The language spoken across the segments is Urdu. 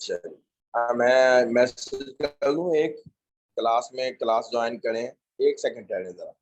چلیے میں میسج کر دوں ایک کلاس جوائن کریں. ایک سیکنڈ ٹھہریں ذرا.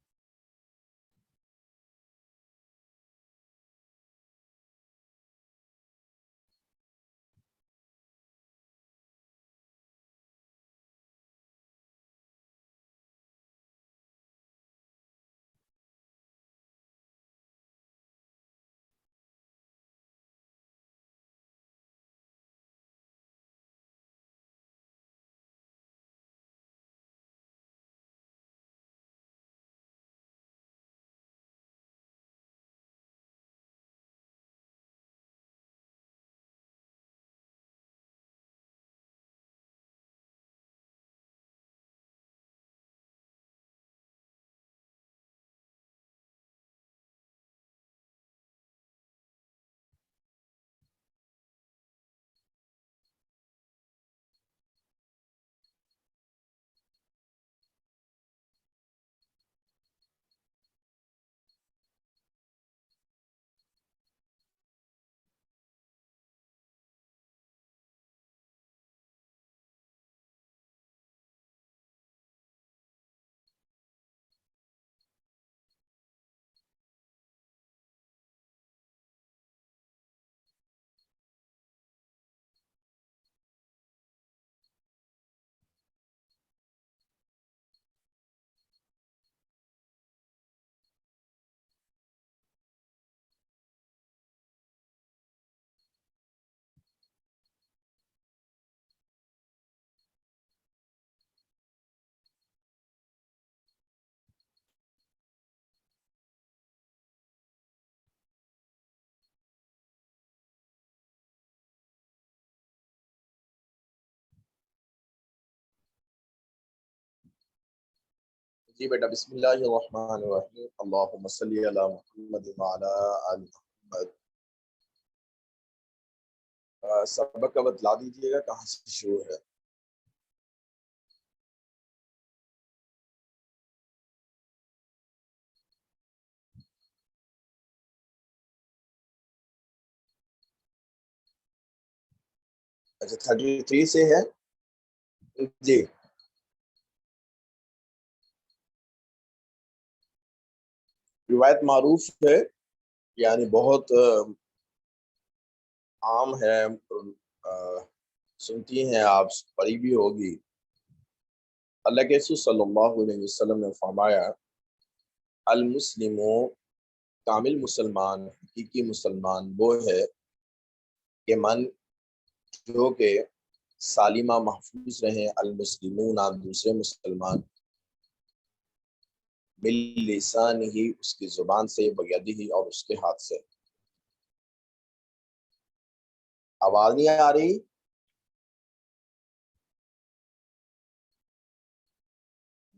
جی بیٹا بسم اللہ الرحمن الرحیم. اللہم صلی علی محمد وعلی آل محمد. سبق کا بتلا دیجیے گا کہاں سے شروع ہے. اچھا 33 سے ہے. جی روایت معروف ہے، یعنی بہت عام ہے، سنتی ہیں آپ، پڑھی بھی ہوگی. اللہ کے رسول صلی اللہ علیہ وسلم نے فرمایا المسلم، کامل مسلمان، حقیقی مسلمان وہ ہے کہ من جو کہ سالمہ محفوظ رہیں المسلمون دوسرے مسلمان باللسان ہی اس کی زبان سے، بیدی ہی اور اس کے ہاتھ سے. آواز نہیں آ رہی؟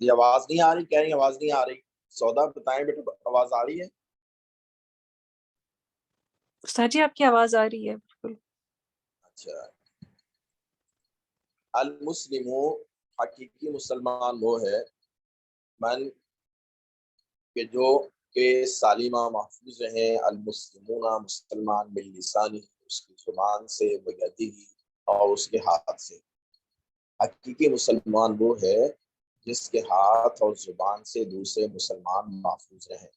جی آواز نہیں آ رہی، کہہ رہی آواز نہیں آ رہی. سودا بتائیں بیٹا آواز آ رہی ہے؟ استاد جی آپ کی آواز آ رہی ہے بالکل. اچھا. المسلم، حقیقی مسلمان وہ ہے من کہ جو کہ سالمہ محفوظ رہیں المسلمون مسلمان باللسانی اس کی زبان سے، بیدی اور اس کے ہاتھ سے. حقیقی مسلمان وہ ہے جس کے ہاتھ اور زبان سے دوسرے مسلمان محفوظ رہیں.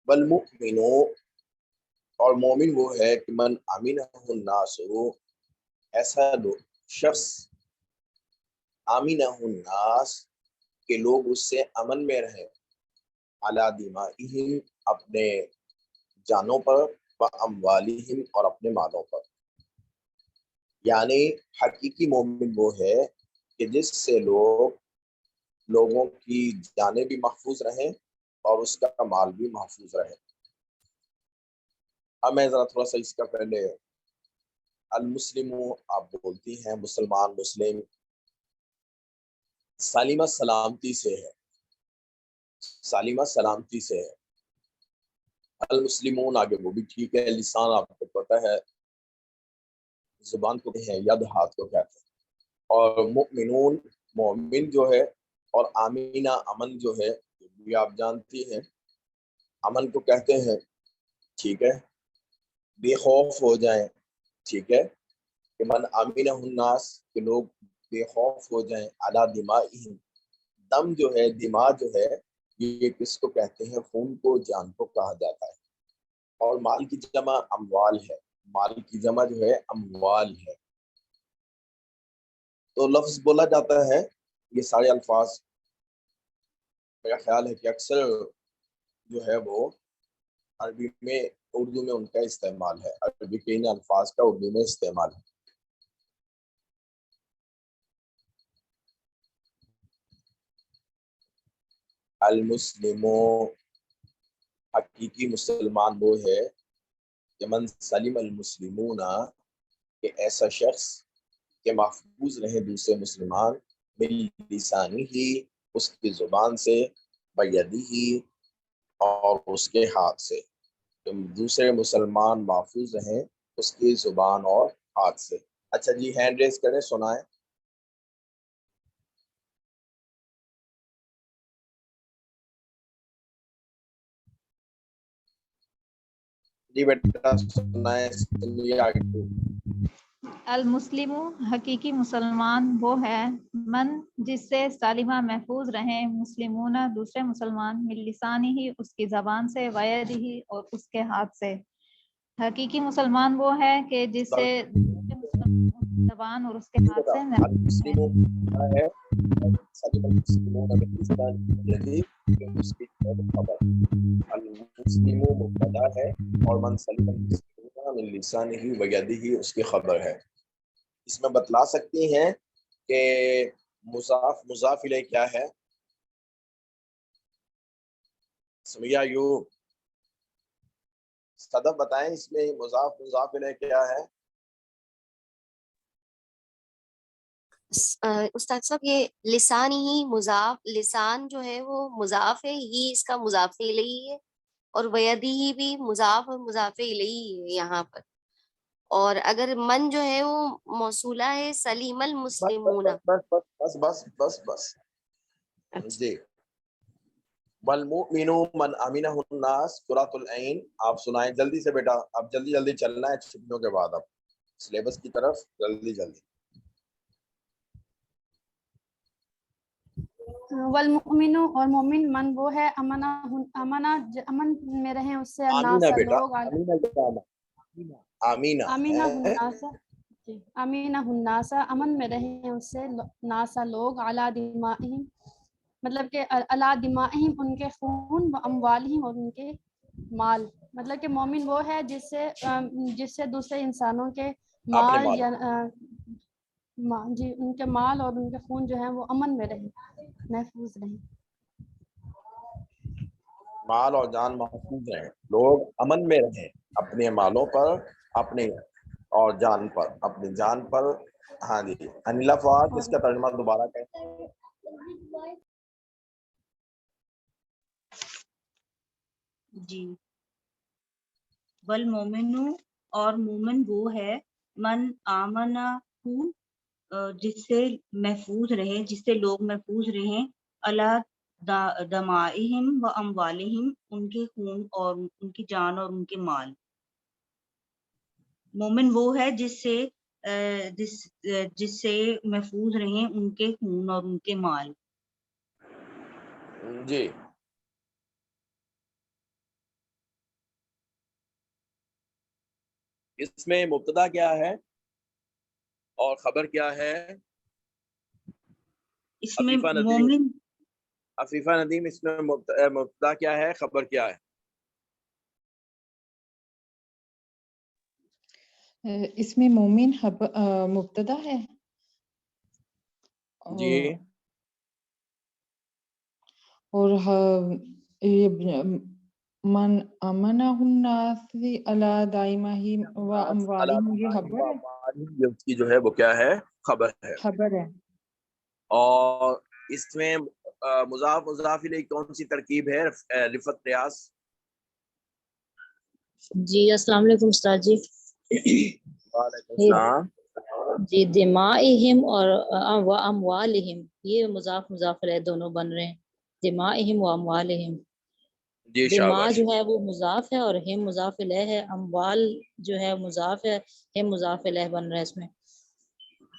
والمؤمن، اور مومن وہ ہے کہ من امینہ الناس، ایسا شخص امینہ الناس کہ لوگ اس سے امن میں رہیں علی دمائہم اپنے جانوں پر، و اموالہم اور اپنے مالوں پر. یعنی حقیقی مومن وہ ہے کہ جس سے لوگوں کی جانیں بھی محفوظ رہیں اور اس کا مال بھی محفوظ رہے. اب میں ذرا تھوڑا سا اس کا پہلے المسلم آپ بولتی ہیں مسلمان، مسلم سالمہ سلامتی سے ہے، سالمہ سلامتی سے ہے. المسلمون آگے وہ بھی ٹھیک ہے. لسان آپ کو پتہ ہے زبان کو کہتے ہیں، ید ہاتھ کو کہتے ہیں. اور مؤمنون مومن جو ہے، اور آمینہ امن جو ہے یہ آپ جانتی ہیں امن کو کہتے ہیں. ٹھیک ہے، بے خوف ہو جائیں. ٹھیک ہے، کہ من امینہ الناس کہ لوگ بے خوف ہو جائیں علی دمائہم دم جو ہے دماغ جو ہے یہ کس کو کہتے ہیں خون کو جان کو کہا جاتا ہے اور مال کی جمع اموال ہے مال کی جمع جو ہے اموال ہے تو لفظ بولا جاتا ہے یہ سارے الفاظ میرا خیال ہے کہ اکثر جو ہے وہ عربی میں اردو میں ان کا استعمال ہے عربی کے ان الفاظ کا اردو میں استعمال ہے المسلموں حقیقی مسلمان وہ ہے کہ من سلم المسلمون کہ ایسا شخص کہ محفوظ رہیں دوسرے مسلمان بلسانی ہی اس کی زبان سے بیدی ہی اور اس کے ہاتھ سے دوسرے مسلمان محفوظ رہیں اس کی زبان اور ہاتھ سے اچھا جی ہینڈ ریز کریں سنائیں جی بیٹا سنائیں المسلم حقیقی مسلمان وہ ہے من جس سے سالمہ محفوظ رہیں مسلمون دوسرے مسلمان من لسانی ہی اس کی زبان سے ویدی ہی اور اس کے ہاتھ سے حقیقی مسلمان وہ ہے کہ جس سے دوسرے مسلمان زبان اور اس کے ہاتھ سے المسلم مبتدا ہے اور من سلم المسلمون من لسانہ ویدہ اس کی خبر ہے اس میں بتلا سکتی ہیں کہ مضاف مضاف الیہ کیا ہے سمیہ یو صدف بتائیں اس میں مضاف مضاف الیہ کیا ہے استاد صاحب یہ لسان ہی مضاف لسان جو ہے وہ مضاف ہے ہی اس کا مضاف الیہ ہے اور ویدی ہی بھی مضاف اور مضاف الیہ ہے یہاں پر اور اگر من جو ہے وہ موصولہ ہے سلیم المسلمون بس بس بس بس جی والمؤمن من امنہ الناس قرۃ العین آپ سنائیں جلدی سے بیٹا اب جلدی جلدی چلنا ہے چھٹیوں کے بعد اب سلیبس کی طرف جلدی جلدی والمؤمن اور مومن من وہ ہے امن میں رہیں اس سے آمینہ بیٹا لوگ آمینہ امینہ الناس امن میں رہیں اس سے ناسا لوگ علی دمائہم مطلب کہ علی دمائہم ان کے خون و اموالہم اور ان کے مال مطلب کہ مومن وہ ہے جس سے دوسرے انسانوں کے مال یا جی ان کے مال اور ان کے خون جو ہیں وہ امن میں رہیں محفوظ رہیں مال اور جان محفوظ رہیں لوگ امن میں رہیں اپنے مالوں پر اپنے اور جان پر اپنی جان پر ہاں جی انیلا فواد اس کا ترجمہ دوبارہ کہیں جی والمومن اور مومن وہ ہے من آمنہ جس سے محفوظ رہے جس سے لوگ محفوظ رہیں اللہ دمائہم و اموالہم ان کے خون اور ان کی جان اور ان کے مال مومن وہ ہے جس سے محفوظ رہیں ان کے خون اور ان کے مال جی اس میں مبتدا کیا ہے اور خبر کیا ہے اس میں مومن عفیفہ ندیم اس میں مبتدا کیا ہے خبر کیا ہے اس میں مومن مبتدا ہے جی اور من امنہ الناس علی دائمہم و اموالہم یہ خبر ہے اس کی جو ہے وہ کیا ہے خبر ہے اور اس میں مضاف مضاف الیہ کون سی ترکیب ہے رفت ریاض جی السلام علیکم استاد جی وعلیکم السلام جی دمائہم اور و اموالہم یہ مضاف مضاف الیہ دونوں بن رہے ہیں دمائہم و اموالہم جی دماء شاباش جو ہے وہ مضاف ہے اور ہم مضاف الیہ ہے اموال جو ہے مضاف ہے ہم مضاف الیہ بن رہا ہے اس میں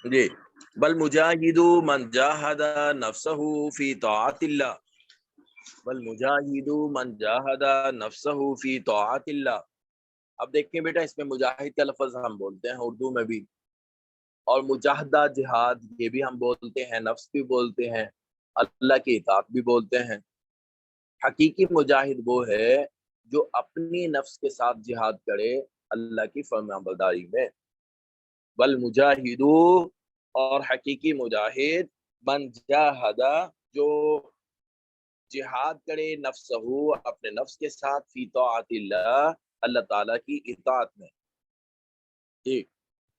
جی بل مجاہدو من جاہد نفسہ فی طاعت اللہ، بل مجاہدو من جاہد نفسہ فی طاعت اللہ. اب دیکھیں بیٹا، اس میں مجاہد کا لفظ ہم بولتے ہیں اردو میں بھی، اور مجاہدہ جہاد یہ بھی ہم بولتے ہیں، نفس بھی بولتے ہیں، اللہ کی اطاعت بھی بولتے ہیں. حقیقی مجاہد وہ ہے جو اپنی نفس کے ساتھ جہاد کرے اللہ کی فرمانبرداری میں. بل مجاہدو، اور حقیقی مجاہد، من جاہدہ، جو جہاد کرے نفسہ، اپنے نفس کے ساتھ، فی طاعت اللہ، اللہ تعالیٰ کی اطاعت میں. جی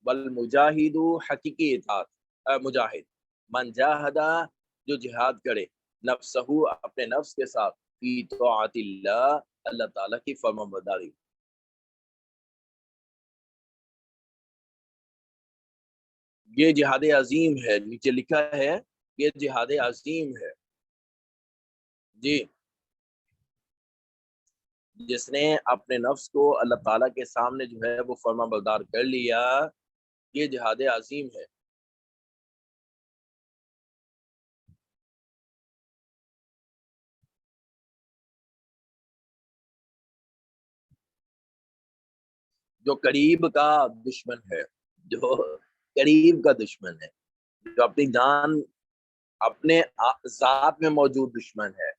بل مجاہدو، حقیقی اطاعت مجاہد، من جاہدہ، جو جہاد کرے، نفسہ، اپنے نفس کے ساتھ، فی طاعت اللہ، اللہ تعالیٰ کی فرمانبرداری. یہ جہاد عظیم ہے، نیچے لکھا ہے یہ جہاد عظیم ہے. جی جس نے اپنے نفس کو اللہ تعالیٰ کے سامنے جو ہے وہ فرما بردار کر لیا، یہ جہاد عظیم ہے. جو قریب کا دشمن ہے، جو قریب کا دشمن ہے، جو اپنی جان، اپنے ذات میں موجود دشمن ہے،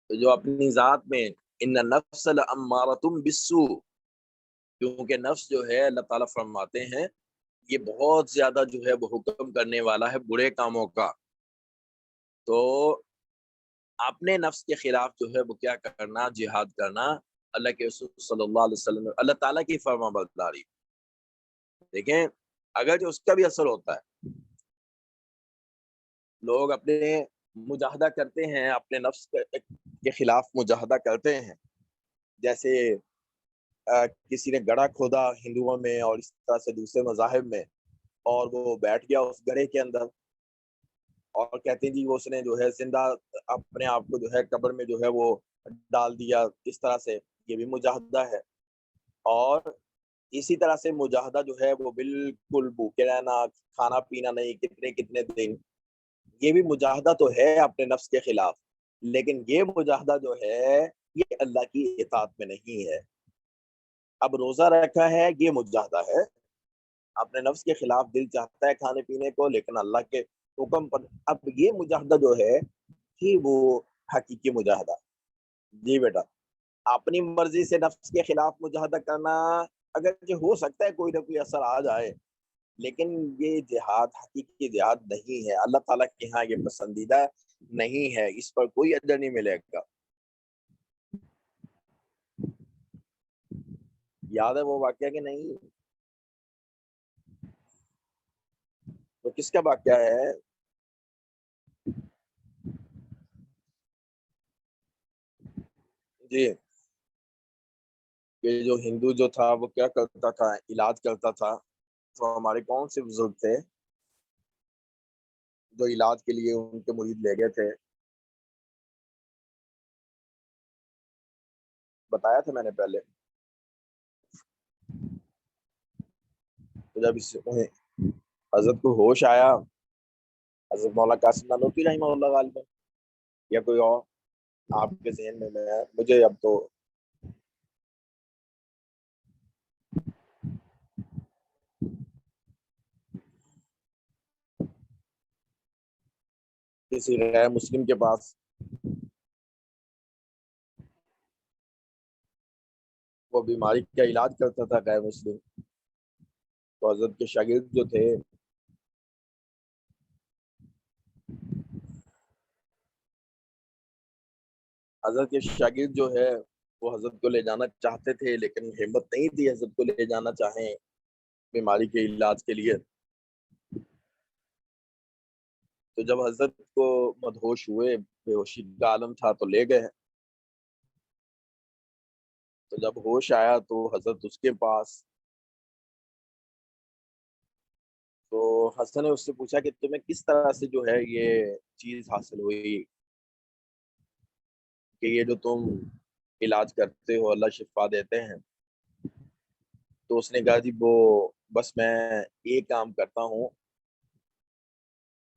جو اپنی ذات میں، ان نفس لامارۃ بالسوء، کیونکہ نفس جو ہے اللہ تعالیٰ فرماتے ہیں یہ بہت زیادہ جو ہے وہ حکم کرنے والا ہے برے کاموں کا. تو اپنے نفس کے خلاف جو ہے وہ کیا کرنا؟ جہاد کرنا، اللہ کے رسول صلی اللہ علیہ وسلم، اللہ تعالیٰ کی فرما برداری. دیکھیں اگر جو اس کا بھی اثر ہوتا ہے، لوگ اپنے مجاہدہ کرتے ہیں، اپنے نفس کے خلاف مجاہدہ کرتے ہیں، جیسے کسی نے گڑھا کھودا ہندوؤں میں اور اس طرح سے دوسرے مذاہب میں، اور وہ بیٹھ گیا اس گڑھے کے اندر، اور کہتے ہیں جی وہ اس نے جو ہے زندہ اپنے آپ کو جو ہے قبر میں جو ہے وہ ڈال دیا. اس طرح سے یہ بھی مجاہدہ ہے. اور اسی طرح سے مجاہدہ جو ہے وہ بالکل بھوکے رہنا، کھانا پینا نہیں کتنے کتنے دن، یہ بھی مجاہدہ تو ہے اپنے نفس کے خلاف، لیکن یہ مجاہدہ جو ہے یہ اللہ کی اطاعت میں نہیں ہے. اب روزہ رکھا ہے یہ مجاہدہ ہے، اپنے نفس کے خلاف دل چاہتا ہے کھانے پینے کو، لیکن اللہ کے حکم پر. اب یہ مجاہدہ جو ہے کہ وہ حقیقی مجاہدہ. جی بیٹا، اپنی مرضی سے نفس کے خلاف مجاہدہ کرنا اگر ہو سکتا ہے کوئی نہ کوئی اثر آ جائے، لیکن یہ جہاد حقیقی جہاد نہیں ہے، اللہ تعالیٰ کے ہاں یہ پسندیدہ نہیں ہے، اس پر کوئی اجر نہیں ملے گا. یاد ہے وہ واقعہ کہ نہیں؟ تو کس کا واقعہ ہے؟ جی کہ جو ہندو جو تھا وہ کیا کرتا تھا؟ علاج کرتا تھا. تو ہمارے کون سے بزرگ تھے جو علاج کے لیے ان کے مرید لے گئے تھے؟ بتایا تھا میں نے پہلے. تو جب اس حضرت کو ہوش آیا، حضرت مولا قاسم نانوتوی رحمہ اللہ غالباً یا کوئی اور آپ کے ذہن میں مجھے اب تو کسی غیر مسلم کے پاس وہ بیماری کا علاج کرتا تھا غیر مسلم. تو حضرت کے شاگرد جو تھے حضرت کے شاگرد جو ہے وہ حضرت کو لے جانا چاہتے تھے، لیکن ہمت نہیں تھی حضرت کو لے جانا چاہیں بیماری کے علاج کے لیے. تو جب حضرت کو مدہوش ہوئے، بے ہوشی کا عالم تھا، تو لے گئے. تو جب ہوش آیا تو حضرت اس کے پاس. تو حسن نے اس سے پوچھا کہ تمہیں کس طرح سے جو ہے یہ چیز حاصل ہوئی کہ یہ جو تم علاج کرتے ہو اللہ شفا دیتے ہیں؟ تو اس نے کہا جی وہ بس میں ایک کام کرتا ہوں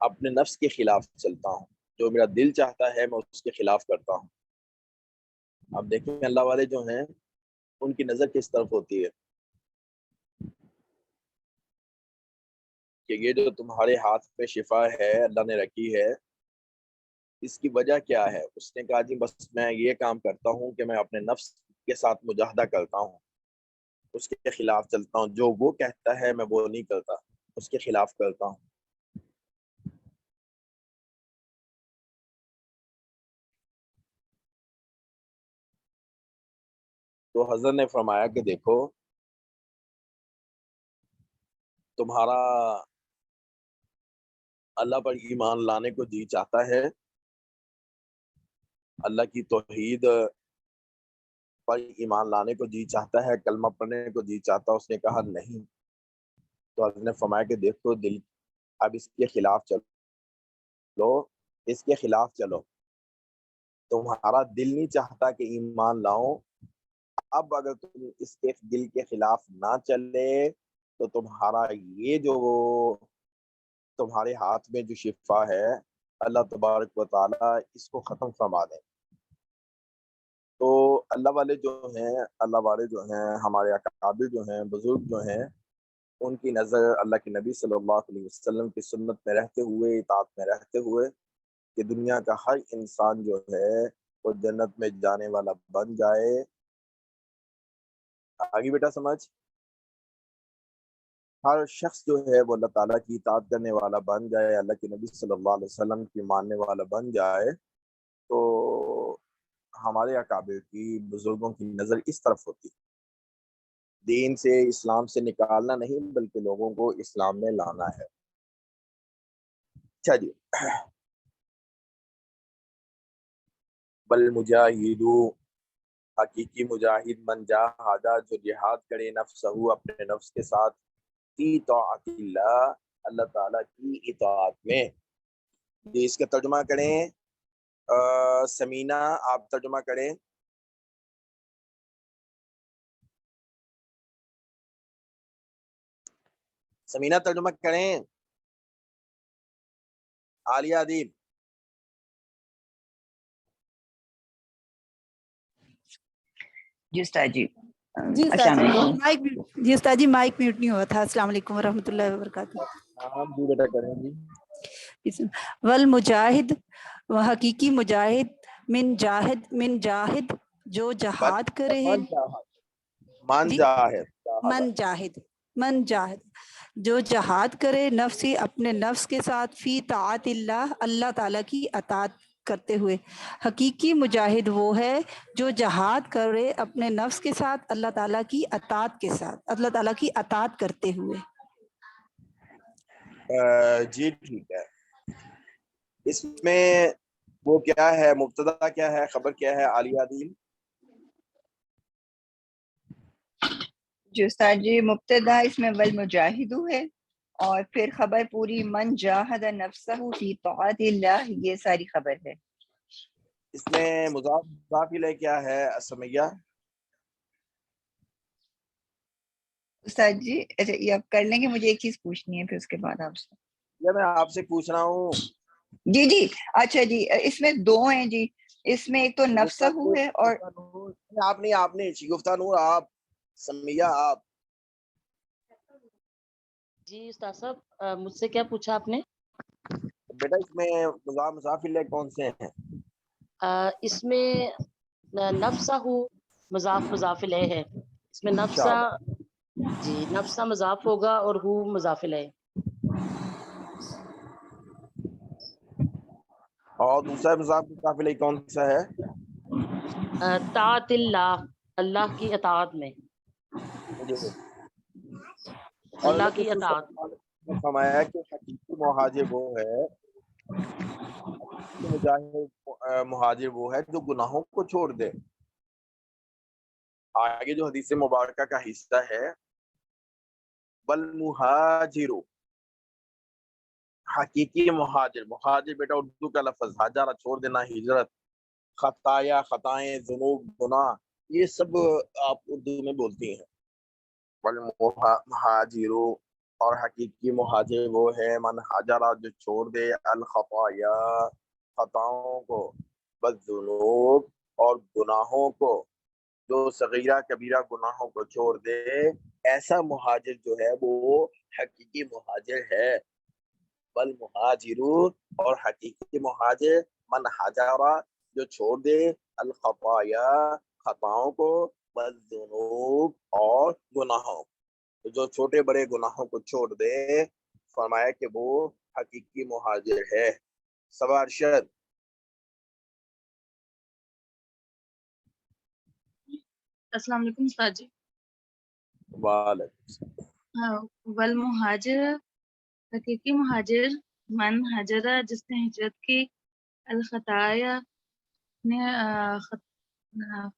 اپنے نفس کے خلاف چلتا ہوں، جو میرا دل چاہتا ہے میں اس کے خلاف کرتا ہوں۔ اب دیکھیں اللہ والے جو ہیں ان کی نظر کس طرف ہوتی ہے کہ یہ جو تمہارے ہاتھ میں شفا ہے اللہ نے رکھی ہے، اس کی وجہ کیا ہے؟ اس نے کہا جی بس میں یہ کام کرتا ہوں کہ میں اپنے نفس کے ساتھ مجاہدہ کرتا ہوں، اس کے خلاف چلتا ہوں، جو وہ کہتا ہے میں وہ نہیں کرتا، اس کے خلاف کرتا ہوں۔ تو حضرت نے فرمایا کہ دیکھو تمہارا اللہ پر ایمان لانے کو جی چاہتا ہے، اللہ کی توحید پر ایمان لانے کو جی چاہتا ہے، کلمہ پڑھنے کو جی چاہتا ہے، اس نے کہا نہیں۔ تو حضرت نے فرمایا کہ دیکھو دل اب اس کے خلاف چلو، اس کے خلاف چلو، تمہارا دل نہیں چاہتا کہ ایمان لاؤ، اب اگر تم اس کے دل کے خلاف نہ چلے تو تمہارا یہ جو تمہارے ہاتھ میں جو شفا ہے اللہ تبارک و تعالیٰ اس کو ختم فرما دیں۔ تو اللہ والے جو ہیں ہمارے اکابر جو ہیں، بزرگ جو ہیں، ان کی نظر اللہ کے نبی صلی اللہ علیہ وسلم کی سنت میں رہتے ہوئے، اطاعت میں رہتے ہوئے کہ دنیا کا ہر انسان جو ہے وہ جنت میں جانے والا بن جائے۔ آگے بیٹا سمجھ، ہر شخص جو ہے وہ اللہ تعالیٰ کی اطاعت کرنے والا بن جائے، اللہ کے نبی صلی اللہ علیہ وسلم کی ماننے والا بن جائے، تو ہمارے اکابر کی، بزرگوں کی نظر اس طرف ہوتی، دین سے، اسلام سے نکالنا نہیں بلکہ لوگوں کو اسلام میں لانا ہے۔ اچھا جی، بل مجاہدو، حقیقی مجاہد من جاہدہ، جو جہاد کرے نفسہو، اپنے نفس کے ساتھ، فی طاعت اللہ، اللہ تعالیٰ کی اطاعت میں۔ جی اس کا ترجمہ کریں، سمینہ آپ ترجمہ کریں۔ سمینہ ترجمہ کریں، عالیہ ادیب۔ جی استاد جی، جی السلام استاد علیکم۔ جی استاد جی مائک میوٹ نہیں ہوا تھا۔ السلام علیکم ورحمۃ اللہ وبرکاتہ۔ ہاں جی بیٹا کریں جی۔ والمجاہد، حقیقی مجاہد، من جاہد جو جہاد کرے ہے، من جاہد جو جہاد کرے نفسی، اپنے نفس کے ساتھ، فی طاعت اللہ، اللہ تعالیٰ کی اطاعت کرتے ہوئے۔ حقیقی مجاہد وہ ہے جو جہاد کرے اپنے نفس کے ساتھ، اللہ تعالیٰ کی اطاعت کے ساتھ، اللہ تعالیٰ کی اطاعت کرتے ہوئے۔ جی ٹھیک ہے، اس میں وہ کیا ہے، مبتدا کیا ہے، خبر کیا ہے عالیہ عدیل؟ جو استاد جی مبتدا اس میں والمجاہدو ہے، اور پھر خبر پوری من جاہد نفسہ فی طاعت اللہ، یہ ساری خبر ہے۔ اس میں مضاف الیہ کیا ہے سمیہ؟ استاد جی اچھا یہ آپ کر لیں گے، مجھے ایک چیز پوچھنی ہے پھر اس کے بعد آپ سے۔ یا میں آپ سے پوچھ رہا ہوں؟ جی جی اچھا جی، اس میں دو ہیں جی، اس میں ایک تو نفسہ ہے اور آپ نے شگفتہ نور، آپ سمیہ آپ۔ جی استاد صاحب مجھ سے کیا پوچھا آپ نے؟ بیٹا اس میں مضاف الیہ کون سے ہیں؟ اس میں نفسہ مضاف الیہ ہے، اس میں نفسہ، جی نفسہ مضاف ہوگا اور ہو مضاف الیہ۔ اور دوسرا مضاف الیہ کون سا ہے؟ طاعت اللہ، اللہ کی اطاعت میں، اللہ کی اطاعت۔ فرمایا کہ حقیقی مہاجر وہ ہے، مہاجر وہ ہے جو گناہوں کو چھوڑ دے۔ آگے جو حدیث مبارکہ کا حصہ ہے، والمہاجر، حقیقی مہاجر، مہاجر بیٹا اردو کا لفظ، ہاجرہ چھوڑ دینا، ہجرت، خطایا، خطائیں، ذنوب، گناہ، یہ سب آپ اردو میں بولتی ہیں۔ والمہاجر اور حقیقی مہاجر وہ ہے من ہاجرہ جو چھوڑ دے الخطایا خطاؤں کو والذنوب اور گناہوں کو، جو صغیرہ کبیرہ گناہوں کو چھوڑ دے، ایسا مہاجر جو ہے وہ حقیقی مہاجر ہے۔ بل مہاجرو اور حقیقی مہاجر من ہاجرہ جو چھوڑ دے الخطایا خطاؤں کو والذنوب اور گناہوں، جو چھوٹے بڑے گناہوں کو چھوڑ دے، فرمایا کہ وہ حقیقی مہاجر ہے۔ صبا ارشد۔ السلام علیکم استاد جی۔ وعلیکم والمہاجر حقیقی مہاجر من ہجرہ جس نے ہجرت کی الخطایا نے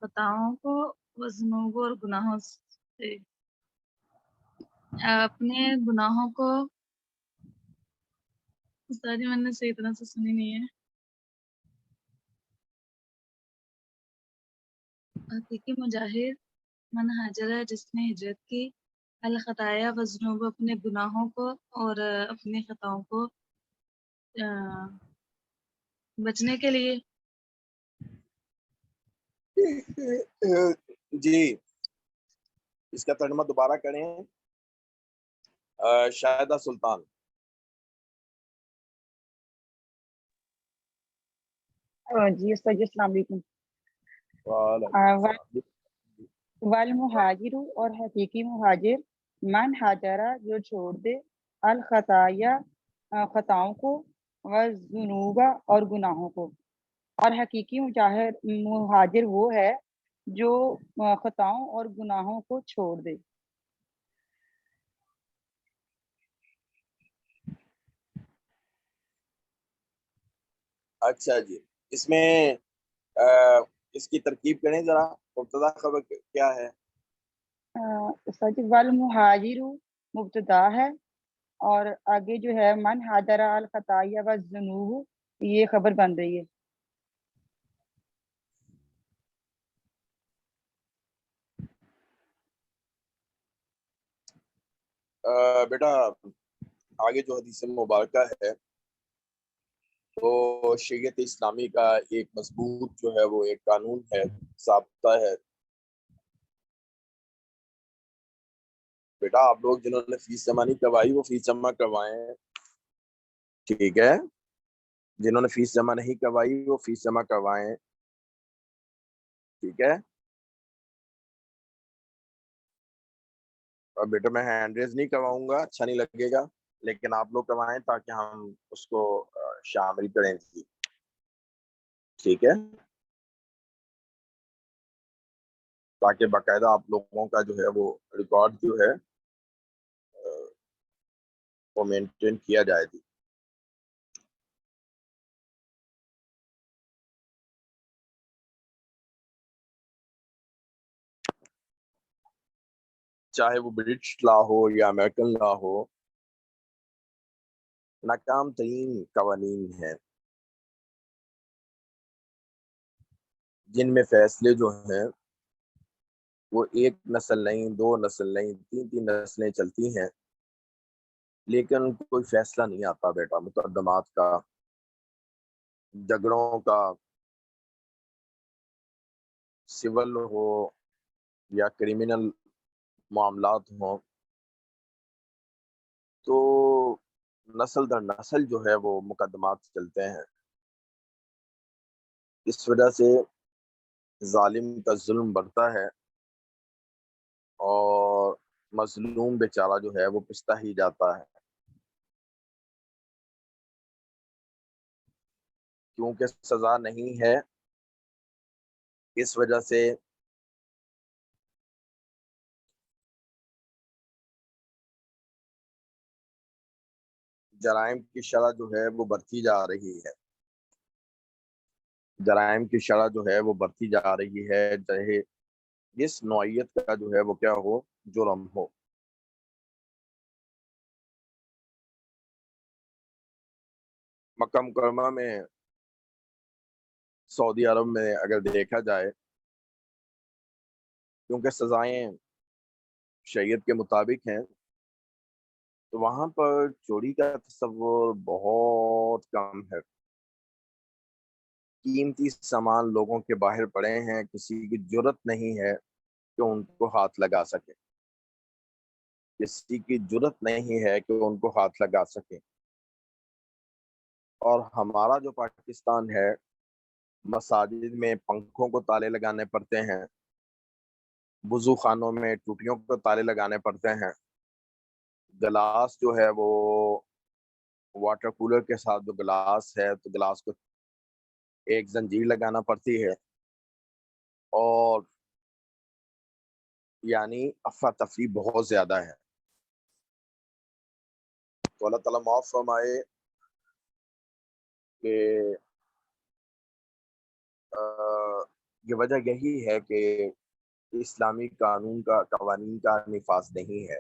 خطاؤں کو وذنوب اور گناہوں سے اپنے گناہوں کو، استاد جی میں نے صحیح طرح سے سنی نہیں ہے۔ حقیقی مجاہد من ہاجرہ جس نے ہجرت کی الخطایا وذنوب اپنے گناہوں کو اور اپنے خطاؤں کو بچنے کے لیے۔ جی اس کا ترجمہ دوبارہ کریں شاہدہ سلطان۔ جی استاد جی السلام علیکم۔ والمہاجر اور حقیقی مہاجر من ہاجرہ جو چھوڑ دے الخطایا خطاؤں کو والذنوب اور گناہوں کو، اور حقیقی مہاجر وہ ہے جو خطاؤں اور گناہوں کو چھوڑ دے۔ اچھا جی، اس میں اس کی ترکیب کریں ذرا، مبتدا خبر کیا ہے؟ والمہاجر مبتدا ہے اور آگے جو ہے من ہاجرہ الخطایا والذنوب یہ خبر بن رہی ہے۔ بیٹا آگے جو حدیث مبارکہ ہے وہ شریعت اسلامی کا ایک مضبوط جو ہے وہ ایک قانون ہے، ضابطہ ہے۔ بیٹا آپ لوگ جنہوں نے فیس جمع نہیں کروائی وہ فیس جمع کروائیں، ٹھیک ہے؟ جنہوں نے فیس جمع نہیں کروائی وہ فیس جمع کروائیں، ٹھیک ہے؟ اور بیٹا میں ہینڈ ریز نہیں کرواؤں گا، اچھا نہیں لگے گا، لیکن آپ لوگ کروائیں تاکہ ہم اس کو شامل کریں، ٹھیک ہے؟ تاکہ باقاعدہ آپ لوگوں کا جو ہے وہ ریکارڈ جو ہے وہ مینٹین کیا جائے گی۔ چاہے وہ برٹش لا ہو یا امریکن لا ہو، ناکام ترین قوانین ہیں جن میں فیصلے جو ہیں وہ ایک نسل نہیں، دو نسل نہیں، تین نسلیں چلتی ہیں، لیکن کوئی فیصلہ نہیں آتا بیٹا مقدمات کا، جھگڑوں کا، سول ہو یا کریمنل معاملات ہوں، تو نسل در نسل جو ہے وہ مقدمات چلتے ہیں۔ اس وجہ سے ظالم کا ظلم بڑھتا ہے اور مظلوم بیچارہ جو ہے وہ پستا ہی جاتا ہے، کیونکہ سزا نہیں ہے۔ اس وجہ سے جرائم کی شرح جو ہے وہ بڑھتی جا رہی ہے، جرائم کی شرح جو ہے وہ بڑھتی جا رہی ہے، چاہے جس نوعیت کا جو ہے وہ کیا ہو، جرم ہو۔ مکہ مکرمہ میں، سعودی عرب میں اگر دیکھا جائے، کیونکہ سزائیں شریعت کے مطابق ہیں، تو وہاں پر چوری کا تصور بہت کم ہے. قیمتی سامان لوگوں کے باہر پڑے ہیں، کسی کی جرت نہیں ہے کہ ان کو ہاتھ لگا سکے، کسی کی جرت نہیں ہے کہ ان کو ہاتھ لگا سکے. اور ہمارا جو پاکستان ہے، مساجد میں پنکھوں کو تالے لگانے پڑتے ہیں، وضو خانوں میں ٹوٹیوں کو تالے لگانے پڑتے ہیں، گلاس جو ہے وہ واٹر کولر کے ساتھ جو گلاس ہے تو گلاس کو ایک زنجیر لگانا پڑتی ہے، اور یعنی افراتفری بہت زیادہ ہے. تو اللہ تعالیٰ معاف فرمائے کہ یہ وجہ یہی ہے کہ اسلامی قوانین کا نفاذ نہیں ہے.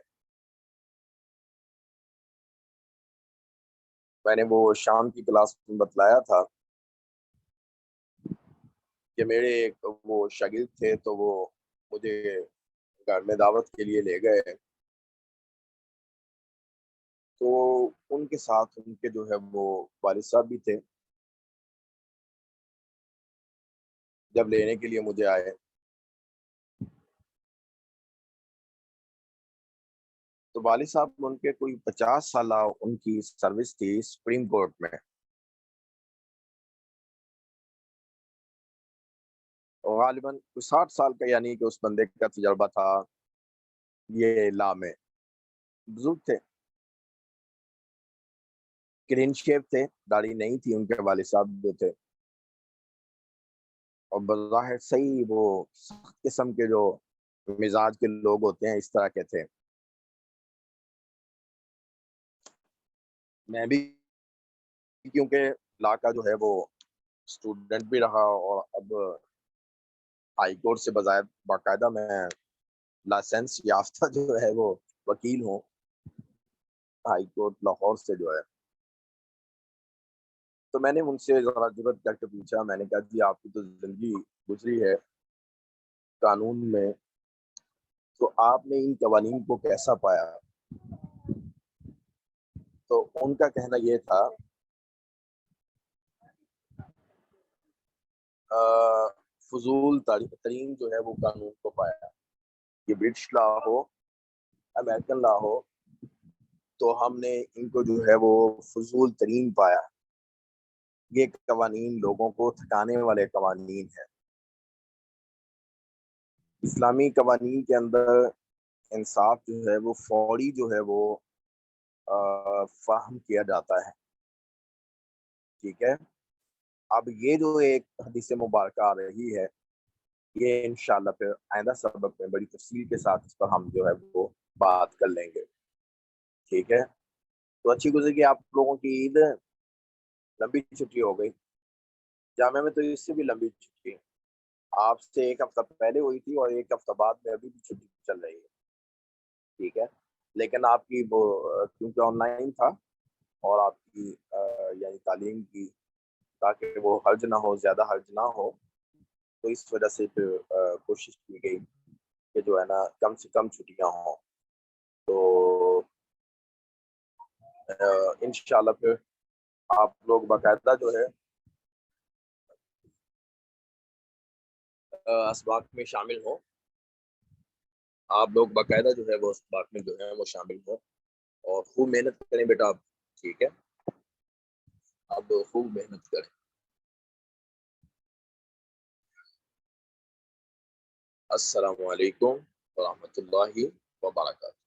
میں نے وہ شام کی کلاس میں بتلایا تھا کہ میرے ایک وہ شاگرد تھے، تو وہ مجھے گھر میں دعوت کے لیے لے گئے، تو ان کے ساتھ ان کے جو ہے وہ والد صاحب بھی تھے. جب لینے کے لیے مجھے آئے تو والد صاحب ان کے کوئی 50 سالہ ان کی سروس تھی سپریم کورٹ میں، غالباً 60 سال کا، یعنی کہ اس بندے کا تجربہ تھا یہ لا میں. بزرگ تھے، کلین شیپ تھے، داڑھی نہیں تھی ان کے والد صاحب جو تھے، اور بظاہر صحیح وہ سخت قسم کے جو مزاج کے لوگ ہوتے ہیں اس طرح کے تھے. میں بھی کیونکہ لا کا جو ہے وہ اسٹوڈنٹ بھی رہا، اور اب ہائی کورٹ سے باقاعدہ میں لائسنس یافتہ جو ہے وہ وکیل ہوں، ہائی کورٹ لاہور سے جو ہے. تو میں نے ان سے ذرا جرات کر کے پوچھا، میں نے کہا جی آپ کی تو زندگی گزری ہے قانون میں، تو آپ نے ان قوانین کو کیسا پایا؟ تو ان کا کہنا یہ تھا فضول ترین جو ہے وہ قانون کو پایا. یہ برٹش لا ہو، امریکن لا ہو، تو ہم نے ان کو جو ہے وہ فضول ترین پایا. یہ قوانین لوگوں کو تھکانے والے قوانین ہیں. اسلامی قوانین کے اندر انصاف جو ہے وہ فوری جو ہے وہ فاہم کیا جاتا ہے. ٹھیک ہے، اب یہ جو ایک حدیث مبارکہ آ رہی ہے، یہ انشاءاللہ پھر آئندہ سبق میں بڑی تفصیل کے ساتھ اس پر ہم جو ہے وہ بات کر لیں گے. ٹھیک ہے، تو اچھی گزر گئی آپ لوگوں کی عید. لمبی چھٹی ہو گئی جامعہ میں، تو اس سے بھی لمبی چھٹی آپ سے 1 ہفتہ پہلے ہوئی تھی، اور 1 ہفتہ بعد میں ابھی بھی چھٹی چل رہی ہے. ٹھیک ہے، لیکن آپ کی وہ کیونکہ آن لائن تھا، اور آپ کی یعنی تعلیم کی، تاکہ وہ حرج نہ ہو، زیادہ حرج نہ ہو، تو اس وجہ سے پھر کوشش کی گئی کہ جو ہے نا کم سے کم چھٹیاں ہوں. تو انشاءاللہ پھر آپ لوگ باقاعدہ جو ہے اسباق میں شامل ہوں، آپ لوگ باقاعدہ جو ہے وہ اسباق میں جو ہے وہ شامل ہوں، اور خوب محنت کریں بیٹا آپ. ٹھیک ہے، آپ خوب محنت کریں. السلام علیکم ورحمۃ اللہ وبرکاتہ.